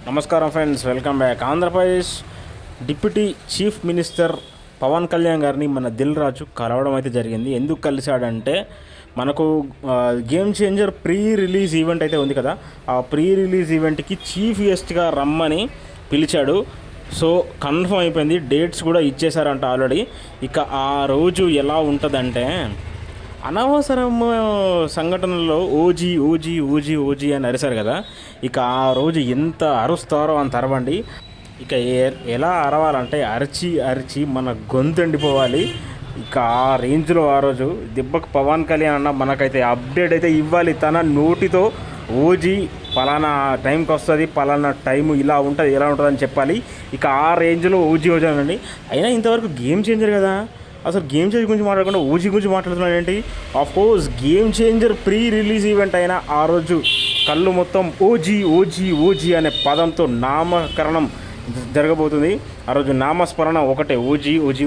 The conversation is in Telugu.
నమస్కారం friends, welcome back. Andhra Pradesh deputy chief minister Pawan Kalyan గారిని మన దిల్ రాజు కలవడం అయితే జరిగింది. ఎందుకు కలిశాడంటే మనకు game changer pre release event అయితే ఉంది కదా, ఆ ప్రీ రిలీజ్ ఈవెంట్కి చీఫ్ గెస్ట్గా రమ్మని పిలిచాడు. సో కన్ఫర్మ్ అయిపోయింది, డేట్స్ కూడా ఇచ్చేశారంట ఆల్రెడీ. ఇక ఆ రోజు ఎలా ఉంటుందంటే అనవసరం సంఘటనల్లో ఓజీ ఓజీ ఓజీ ఓజీ అని అరిశారు కదా, ఇక ఆ రోజు ఎంత అరుస్తారో అంత అరవండి. ఇక ఎలా అరవాలంటే అరిచి అరిచి మన గొంతు ఎండిపోవాలి. ఇక ఆ రేంజ్లో ఆ రోజు దెబ్బకు పవన్ కళ్యాణ్ అన్న మనకైతే అప్డేట్ అయితే ఇవ్వాలి. తన నోటితో ఓజీ పలానా టైంకి వస్తుంది, పలానా టైము ఇలా ఉంటుంది, ఎలా ఉంటుంది అని చెప్పాలి. ఇక ఆ రేంజ్లో ఓజీ ఓజీ అనండి. అయినా ఇంతవరకు గేమ్ చేంజర్ కదా, అసలు గేమ్ చేంజర్ గురించి మాట్లాడకుండా ఓజీ గురించి మాట్లాడుతున్నాడు ఏంటి? Of course game changer pre release event అయినా ఆ రోజు కళ్ళు మొత్తం ఓజీ ఓజీ ఓజీ అనే పదంతో నామకరణం జరగబోతుంది. ఆ రోజు నామస్మరణ ఒకటే, ఓజీ ఓజీ.